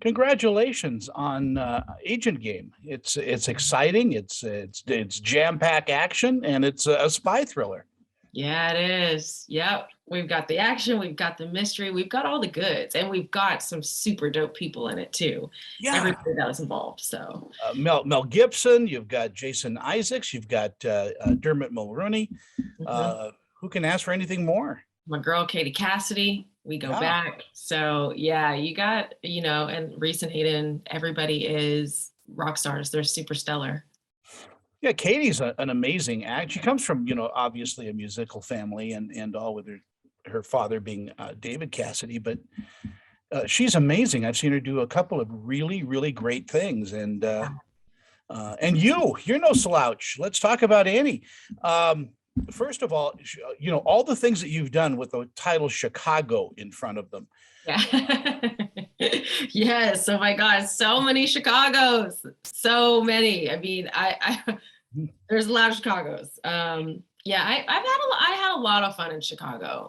Congratulations on Agent Game. It's exciting. It's jam-packed action, and it's a spy thriller. Yeah, it is. Yep. We've got the action, we've got the mystery, we've got all the goods, and we've got some super dope people in it too. Yeah, Everybody that was involved. So, Mel Gibson. You've got Jason Isaacs. You've got Dermot Mulroney. mhm. Uh, who can ask for anything more? My girl Katie Cassidy, we go Yeah, back. So, yeah, you got, and Reese and Hayden, everybody is rock stars. They're super stellar. yeah. Katie's an amazing act. She comes from obviously a musical family, and all with her father being David Cassidy, but she's amazing. I've seen her do a couple of really great things, and you're no slouch. Let's talk about Annie. First of all, all the things that you've done with the title Chicago in front of them. Yeah. Yes. Oh my God. So many Chicago's. So many. I mean, I there's a lot of Chicago's. Yeah, I had a lot of fun in Chicago.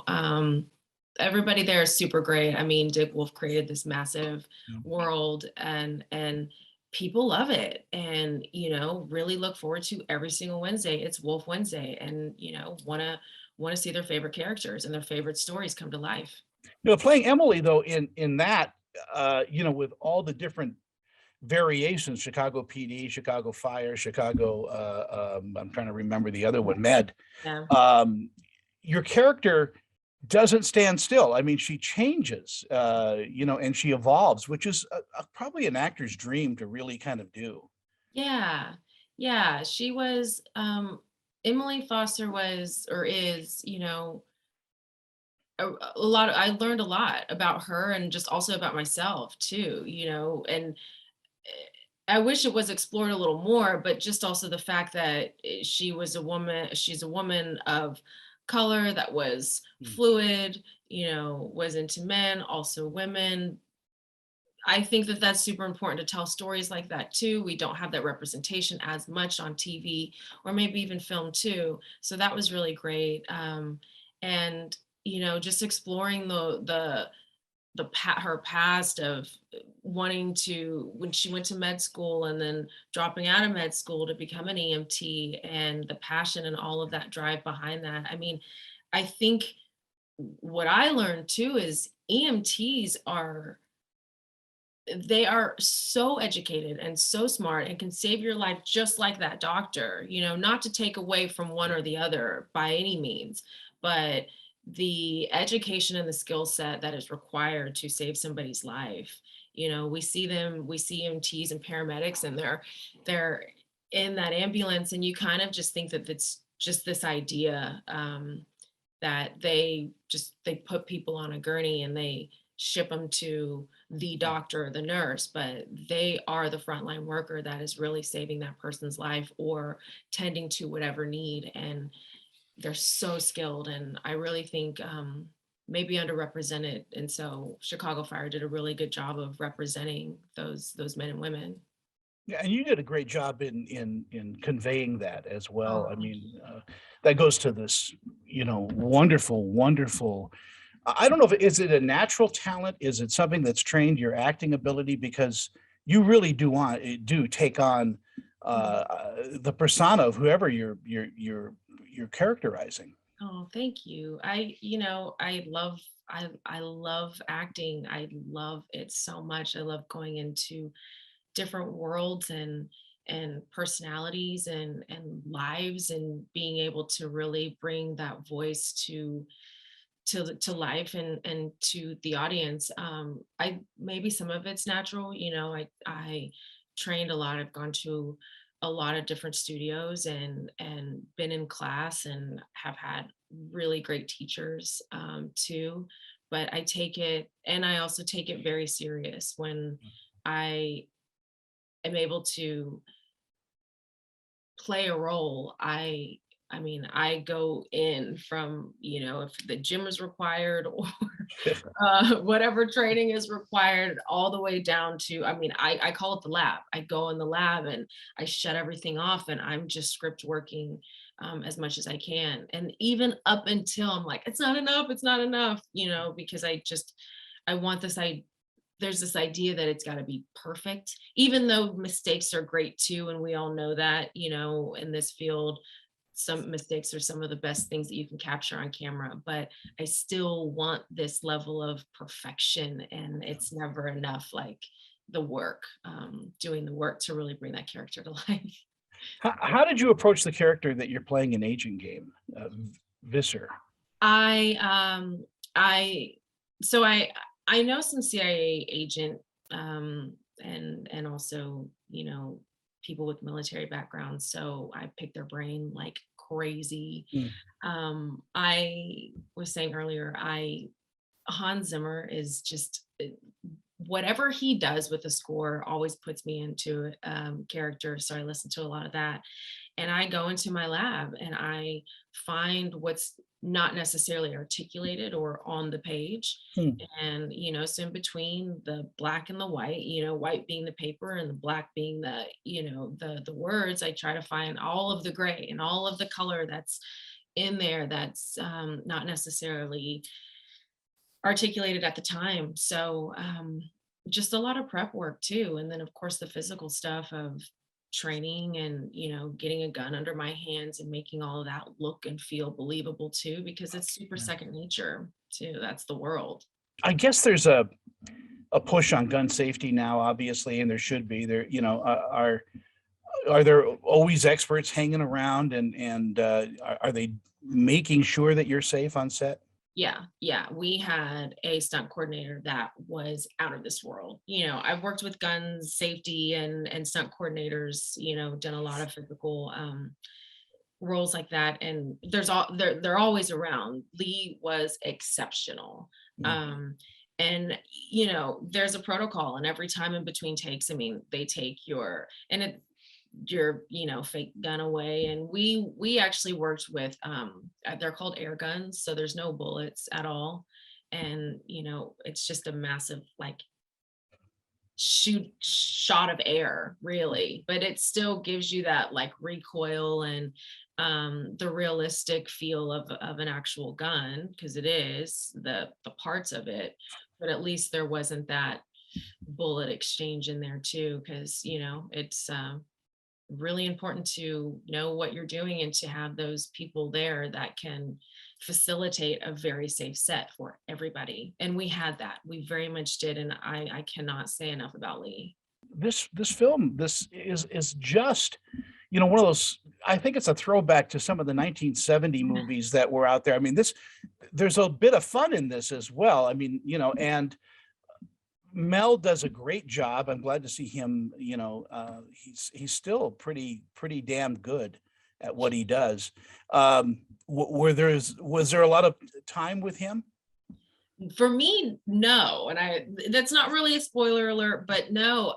Everybody there is super great. I mean, Dick Wolf created this massive world, and people love it. And really look forward to every single Wednesday. It's Wolf Wednesday, and wanna see their favorite characters and their favorite stories come to life. Playing Emily though in that, with all the different variations, Chicago PD, Chicago Fire, Chicago, I'm trying to remember the other one, Med. Yeah. Um, your character doesn't stand still. I mean, she changes, and she evolves, which is probably an actor's dream to really kind of do. Yeah. Yeah. She was Emily Foster was or is, a lot I learned a lot about her and just also about myself too, and I wish it was explored a little more, but just also the fact that she's a woman of color that was Mm. fluid, was into men, also women. I think that that's super important to tell stories like that too. We don't have that representation as much on TV or maybe even film too. So that was really great. And just exploring her past of wanting to when she went to med school and then dropping out of med school to become an EMT and the passion and all of that drive behind that. I mean, I think what I learned too is EMTs are so educated and so smart and can save your life just like that doctor, not to take away from one or the other by any means, but the education and the skill set that is required to save somebody's life. We see EMTs and paramedics, and they're in that ambulance, and you kind of just think that it's just this idea that they put people on a gurney and they ship them to the doctor or the nurse, but they are the frontline worker that is really saving that person's life or tending to whatever need. And they're so skilled. And I really think maybe underrepresented. And so Chicago Fire did a really good job of representing those men and women. Yeah, and you did a great job in conveying that as well. Oh, I thank mean, you. that goes to this, wonderful. I don't know if is it a natural talent? Is it something that's trained your acting ability? Because you really do take on the persona of whoever you're characterizing. Oh, thank you. I love acting. I love it so much. I love going into different worlds and personalities and lives and being able to really bring that voice to life and to the audience. I maybe some of it's natural. I trained a lot. I've gone to a lot of different studios and been in class and have had really great teachers too. But I take it, and I also take it very serious when I am able to play a role. I mean, I go in from, if the gym is required or whatever training is required, all the way down to, I mean, I call it the lab. I go in the lab and I shut everything off and I'm just script working as much as I can. And even up until I'm like, it's not enough, because I want this, there's this idea that it's got to be perfect, even though mistakes are great too. And we all know that, in this field, some mistakes are some of the best things that you can capture on camera, but I still want this level of perfection, and it's never enough, like the work, doing the work to really bring that character to life. How did you approach the character that you're playing in Agent Game, Visser? I I so I know some CIA agent, and also, people with military backgrounds, so I picked their brain like crazy. Mm, I was saying earlier, I Hans Zimmer is just, whatever he does with the score always puts me into character. So I listen to a lot of that, and I go into my lab and I find what's not necessarily articulated or on the page. mm. And, so in between the black and the white, white being the paper and the black being the words, I try to find all of the gray and all of the color that's in there that's not necessarily articulated at the time. So just a lot of prep work too. And then of course the physical stuff of training and, getting a gun under my hands and making all of that look and feel believable too, because it's super Yeah. second nature too. That's the world. I guess there's a push on gun safety now, obviously, and there should be. There, are there always experts hanging around, and are they making sure that you're safe on set? Yeah, yeah. We had a stunt coordinator that was out of this world. I've worked with gun safety and stunt coordinators, done a lot of physical roles like that, and they're always around. Lee was exceptional. Mm. Um and there's a protocol, and every time in between takes, I mean, they take your fake gun away, and we actually worked with they're called air guns, so there's no bullets at all, and it's just a massive like shot of air really, but it still gives you that like recoil and the realistic feel of an actual gun, because it is the parts of it, but at least there wasn't that bullet exchange in there too, because it's really important to know what you're doing and to have those people there that can facilitate a very safe set for everybody. And we had that. We very much did. And I cannot say enough about Lee. This film, this is just, one of those. I think it's a throwback to some of the 1970 movies that were out there. I mean, there's a bit of fun in this as well. I mean, and Mel does a great job. I'm glad to see him. He's still pretty damn good at what he does. Was there a lot of time with him? For me, no. And that's not really a spoiler alert, but no.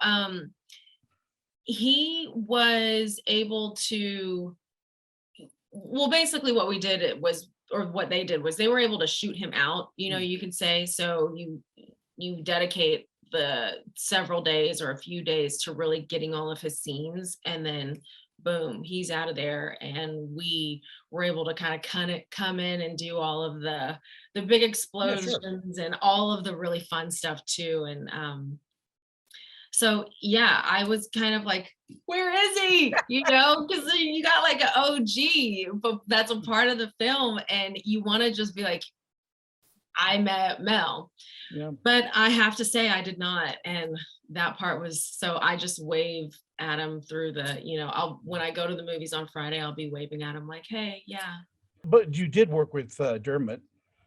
He was able to, well, basically what we did it was, or what they did was, they were able to shoot him out, you could say. So you dedicate the several days or a few days to really getting all of his scenes, and then boom, he's out of there, and we were able to kind of come in and do all of the big Yeah, sure. explosions and all of the really fun stuff too. And so yeah, I was kind of like, where is he? Because you got like an OG, but that's a part of the film, and you want to just be like, I met Mel. Yeah. But I have to say I did not, and that part was, so I just wave at him through I'll, when I go to the movies on Friday, I'll be waving at him like, "Hey, yeah." But you did work with Dermot,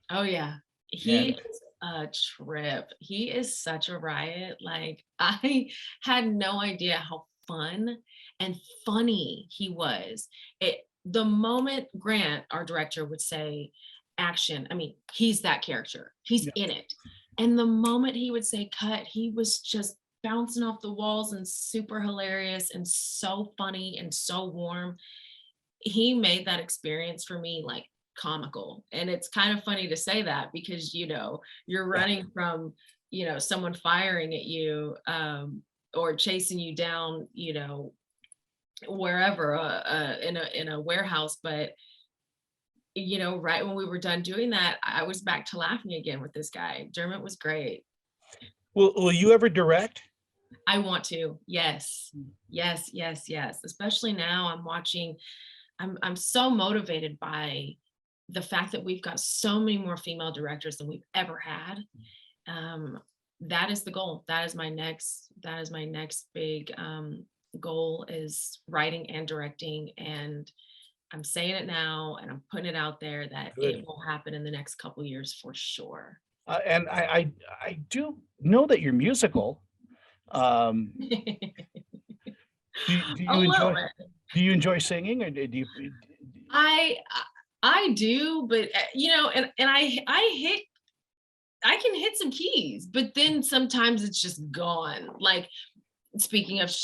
Oh yeah. He and is a trip. He is such a riot. Like, I had no idea how fun and funny he was. The moment Grant, our director, would say action, I mean, he's that character. He's yeah, in it. And the moment he would say cut, he was just bouncing off the walls and super hilarious and so funny and so warm. He made that experience for me like comical. And it's kind of funny to say that, because you're yeah, running from someone firing at you, or chasing you down, wherever, in a warehouse. But right when we were done doing that, I was back to laughing again with this guy. Dermot was great. Will you ever direct? I want to. Yes. Yes, yes, yes. Especially now I'm watching, I'm so motivated by the fact that we've got so many more female directors than we've ever had. Um, that is the goal. That is my next big goal, is writing and directing. And I'm saying it now and I'm putting it out there that Good. it will happen in the next couple years for sure. And I do know that you're musical. Um, do A you little enjoy bit. singing, or I I do, but and I can hit some keys, but then sometimes it's just gone. Like, speaking of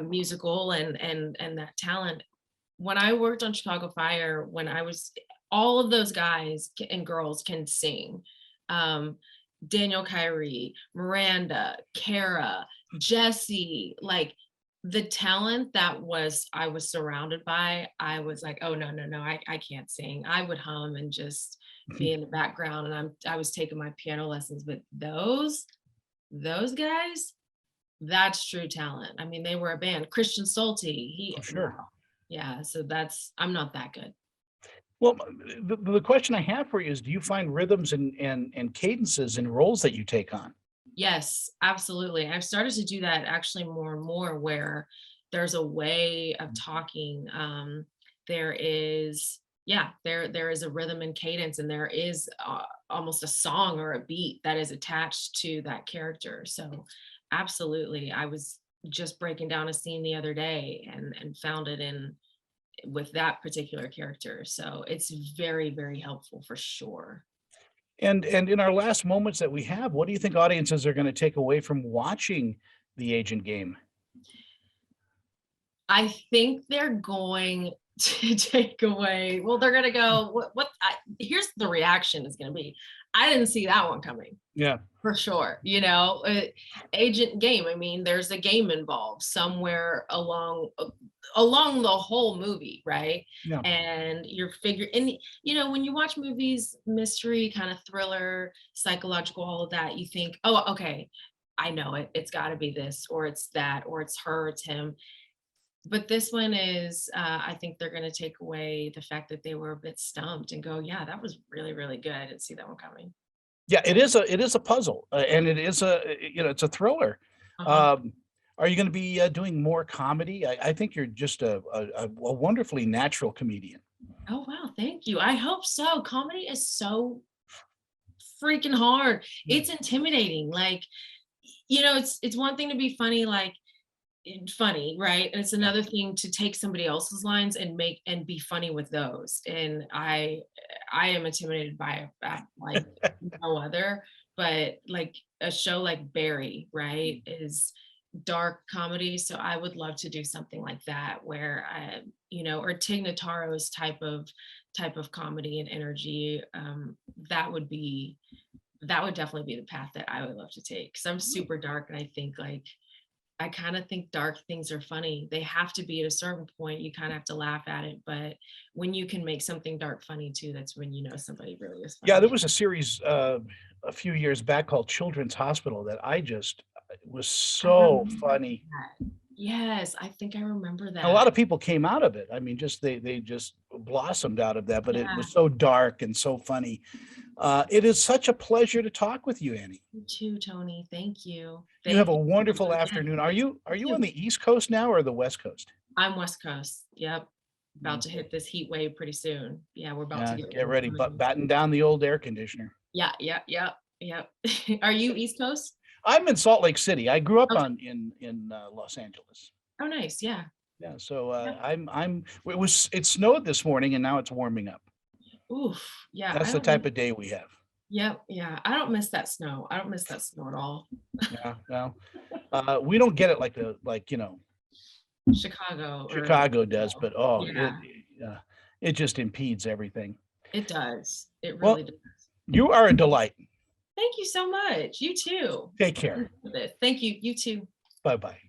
musical and that talent, when I worked on Chicago Fire, when I was, all of those guys and girls can sing. Um, Daniel Kyrie, Miranda, Kara, Jesse, like the talent that was I was surrounded by, I was like, oh no, no, no, I can't sing. I would hum and just be in the background, and I was taking my piano lessons, but those guys, that's true talent. I mean, they were a band. Christian Stolte, Oh, he, sure. wow. Yeah, so that's, I'm not that good. Well, the question I have for you is, do you find rhythms and cadences in roles that you take on? Yes, absolutely. I've started to do that actually more and more, where there's a way of talking. There is, yeah, there is a rhythm and cadence, and there is almost a song or a beat that is attached to that character. So, absolutely, I was just breaking down a scene the other day and found it in with that particular character. So it's very, very helpful for sure. And in our last moments that we have, what do you think audiences are gonna take away from watching The Agent Game? I think they're going to take away, well, they're going to go, here's the reaction is going to be, I didn't see that one coming. Yeah, For sure. Agent game. I mean, there's a game involved somewhere along the whole movie, right? yeah. And you're figuring, and when you watch movies, mystery, kind of thriller, psychological, all of that, you think, oh, okay, I know it. It's got to be this, or it's that, or it's her, it's him. But this one is, I think they're going to take away the fact that they were a bit stumped and go, yeah, that was really, really good. I didn't see that one coming. Yeah, it is a puzzle, and it is it's a thriller. Uh-huh. Um, are you gonna be, doing more comedy? I think you're just a wonderfully natural comedian. Oh, wow, thank you. I hope so. Comedy is so freaking hard. Yeah, It's intimidating. Like, it's one thing to be funny, like funny, right? And it's yeah. another thing to take somebody else's lines and make and be funny with those. And I am intimidated by that like no other. But like a show like Barry, right, is dark comedy. So I would love to do something like that where or Tig Notaro's type of comedy and energy. That would be that would definitely be the path that I would love to take. Cause I'm super dark, and I kind of think dark things are funny. They have to be at a certain point. You kind of have to laugh at it. But when you can make something dark funny too, that's when you know somebody really is Yeah, there funny. was a series, a few years back called Children's Hospital that I just was I so remember funny. that. Yes, I think I remember A lot that. of people came out of it. I mean, just they just blossomed out of that, but it Yeah, was so dark and so funny. It is such a pleasure to talk with you, Annie. you too, Tony. Thank you. You have Thank a you so wonderful much. afternoon. Are You you on too. the East Coast now or the West Coast? I'm West Coast. Yep. About to Okay. hit this heat wave pretty soon. Yeah, we're about to Yeah, get get one ready, but coming. batten down the old air conditioner. Yeah, yeah, yeah, yeah. Are you East Coast? I'm in Salt Lake City. I grew up Okay. on in Los Angeles. Oh, nice. Yeah. Yeah, so Yeah. it snowed this morning and now it's warming up. Oof. Yeah. I That's the don't miss. type of day we have. Yep. Yeah. I don't miss that snow. I don't miss that snow at all. Yeah, well, we don't get it like Chicago or Chicago does, but oh, yeah, it just impedes everything. it does. It Well, really does. you are a delight. Thank you so much. You too. Take care. Thank you. You too. Bye bye.